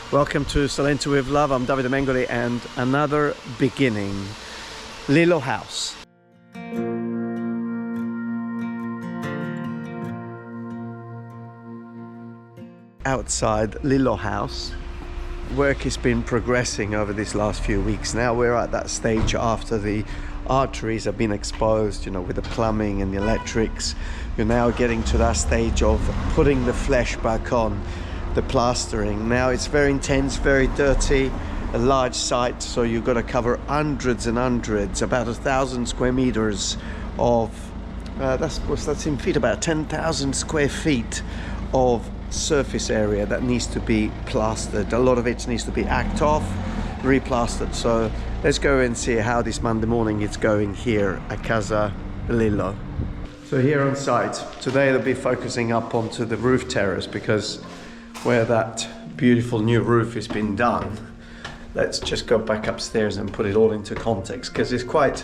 Welcome to Salento with Love. I'm Davide Mengoli and another beginning. Lillo House. Outside Lillo House, work has been progressing over these last few weeks. Now we're at that stage after the arteries have been exposed, you know, with the plumbing and the electrics. You're now getting to that stage of putting the flesh back on, the plastering. Now it's very intense, very dirty, a large site, so you've got to cover hundreds and hundreds, about 1,000 square meters of that's in feet, about 10,000 square feet of surface area that needs to be plastered. A lot of it needs to be hacked off, replastered. So let's go and see how this Monday morning it's going here at Casa Lillo. So here on site today they'll be focusing up onto the roof terrace, because where that beautiful new roof has been done, let's just go back upstairs and put it all into context, because it's quite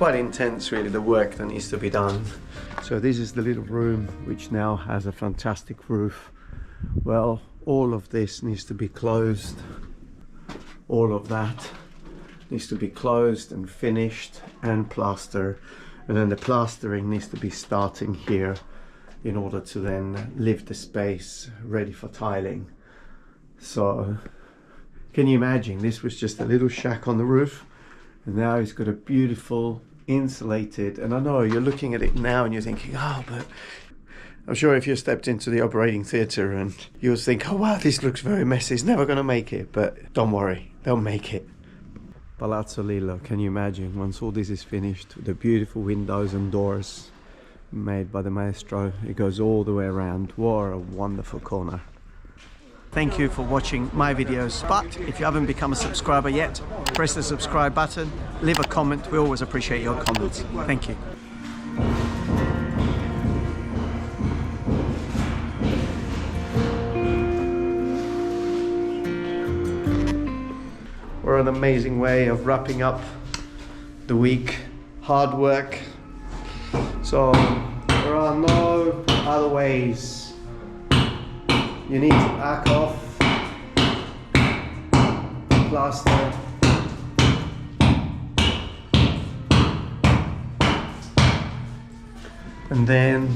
intense really, the work that needs to be done. So this is the little room which now has a fantastic roof. Well, all of this needs to be closed. All of that needs to be closed and finished and plastered, and then the plastering needs to be starting here in order to then leave the space ready for tiling. So can you imagine, this was just a little shack on the roof, and now it's got a beautiful insulated, and I know you're looking at it now and you're thinking, oh, but I'm sure if you stepped into the operating theatre and you'll think, oh wow, this looks very messy, it's never going to make it. But don't worry, they'll make it. Palazzo Lillo, can you imagine, once all this is finished, the beautiful windows and doors made by the maestro, it goes all the way around. What a wonderful corner. Thank you for watching my videos, but if you haven't become a subscriber yet, press the subscribe button, leave a comment. We always appreciate your comments. Thank you. We're an amazing way of wrapping up the week. Hard work. So there are no other ways. You need to hack off, plaster, and then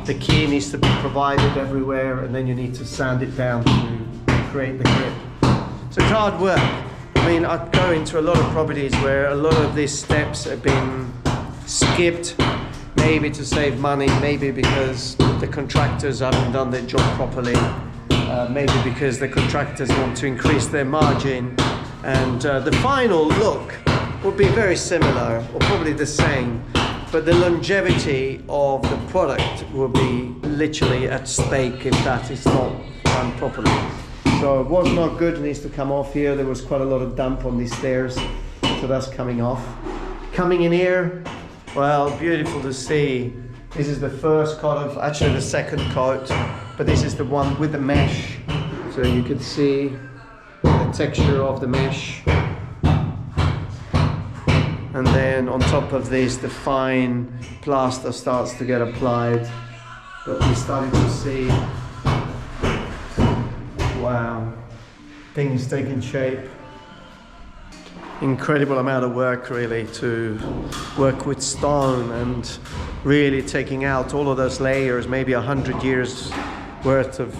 the key needs to be provided everywhere, and then you need to sand it down to create the grip. So it's hard work. I mean, I go into a lot of properties where a lot of these steps have been skipped, maybe to save money, maybe because the contractors haven't done their job properly, maybe because the contractors want to increase their margin, and the final look will be very similar or probably the same, but the longevity of the product will be literally at stake if that is not done properly. So it was not good, it needs to come off here. There was quite a lot of damp on these stairs, so that's coming off. Coming in here, well, beautiful to see. This is the first coat of, actually the second coat, but this is the one with the mesh. So you can see the texture of the mesh. And then on top of this, the fine plaster starts to get applied. But we're starting to see, wow, things taking shape. Incredible amount of work really to work with stone and really taking out all of those layers, maybe 100 years worth of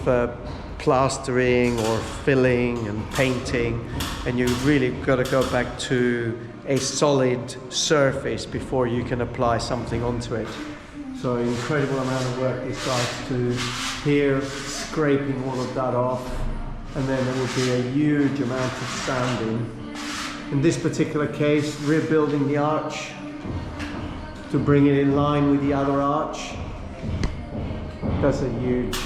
plastering or filling and painting, and you really got to go back to a solid surface before you can apply something onto it. So incredible amount of work this starts to here, scraping all of that off, and then there will be a huge amount of sanding. In this particular case, rebuilding the arch to bring it in line with the other arch. That's a huge.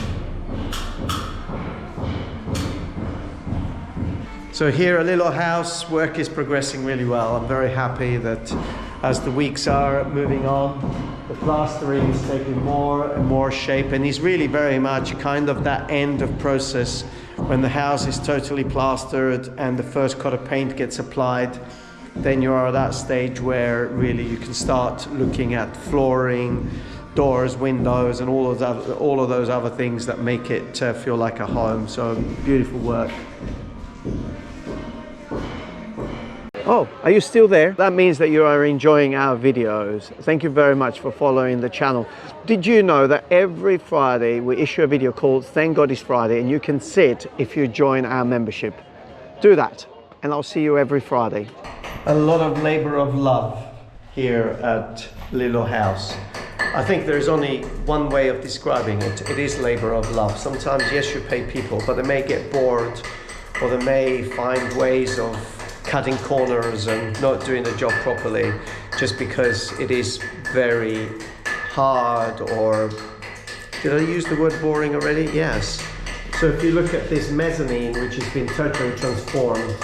So here at Lillo House, work is progressing really well. I'm very happy that as the weeks are moving on, the plastering is taking more and more shape, and is really very much kind of that end of process when the house is totally plastered and the first coat of paint gets applied. Then you are at that stage where really you can start looking at flooring, doors, windows, and all of those other things that make it feel like a home. So beautiful work. Oh, are you still there? That means that you are enjoying our videos. Thank you very much for following the channel. Did you know that every Friday we issue a video called Thank God It's Friday, and you can sit if you join our membership. Do that, and I'll see you every Friday. A lot of labor of love here at Lillo House. I think there's only one way of describing it. It is labor of love. Sometimes, yes, you pay people, but they may get bored, or they may find ways of cutting corners and not doing the job properly just because it is very hard, or did I use the word boring already? Yes. So if you look at this mezzanine, which has been totally transformed,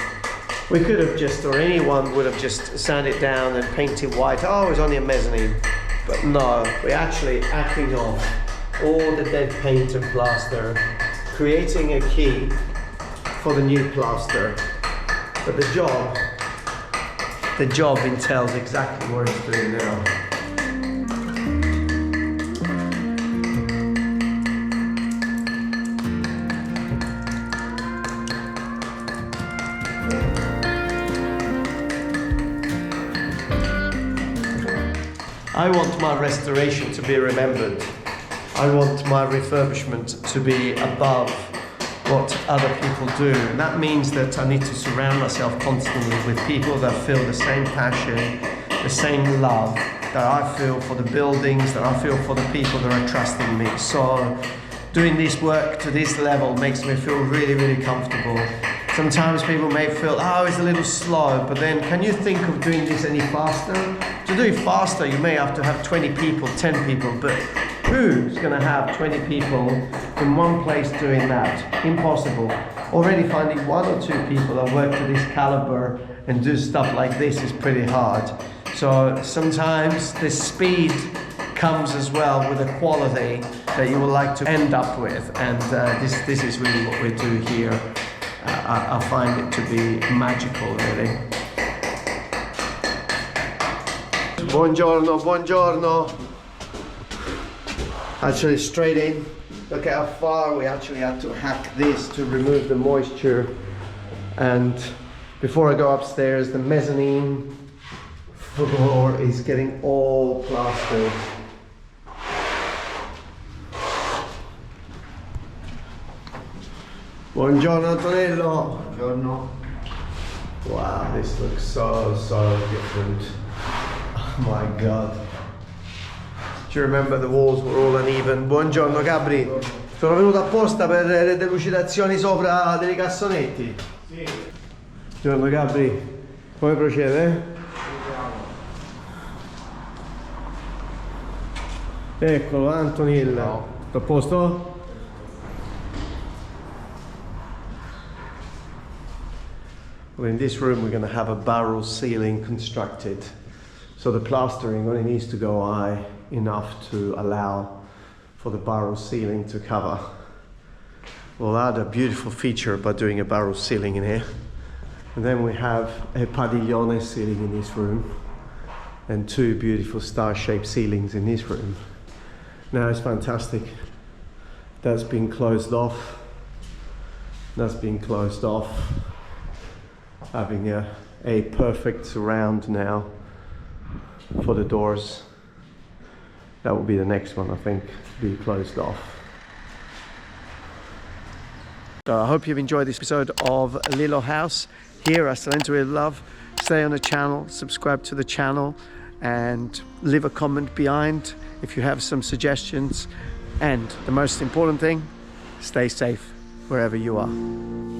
we could have just, or anyone would have just sanded down and painted white. Oh, it's only a mezzanine. But no, we're actually acting off all the dead paint and plaster, creating a key for the new plaster. But the job entails exactly what it's doing now. I want my restoration to be remembered. I want my refurbishment to be above what other people do, and that means that I need to surround myself constantly with people that feel the same passion, the same love that I feel for the buildings, that I feel for the people that are trusting me. So doing this work to this level makes me feel really, really comfortable. Sometimes people may feel, oh, it's a little slow, but then can you think of doing this any faster? To do it faster, you may have to have 20 people, 10 people, but who's going to have 20 people in one place doing that? Impossible. Already finding 1 or 2 people that work to this caliber and do stuff like this is pretty hard. So sometimes the speed comes as well with the quality that you would like to end up with, and this is really what we do here. I find it to be magical, really. Buongiorno, buongiorno. Actually straight in. Look at how far we actually had to hack this to remove the moisture. And before I go upstairs, the mezzanine floor is getting all plastered. Buongiorno Antonello. Buongiorno. Wow, this looks so different. Oh my God. Do you remember the walls were all uneven? Buongiorno Gabri. Sono venuto apposta per le delucidazioni sopra dei cassonetti. Sì. Buongiorno Gabri. Come procede? Eccolo, Antonella. No. Tutto a posto? Well, in this room we're going to have a barrel ceiling constructed. So the plastering only needs to go high enough to allow for the barrel ceiling to cover. We'll add a beautiful feature by doing a barrel ceiling in here. And then we have a padiglione ceiling in this room and 2 beautiful star-shaped ceilings in this room. Now it's fantastic. That's been closed off. That's been closed off. Having a perfect surround now for the doors. That will be the next one, I think, to be closed off. So I hope you've enjoyed this episode of Lillo House here at Salento with Love. Stay on the channel, subscribe to the channel, and leave a comment behind if you have some suggestions. And the most important thing, stay safe wherever you are.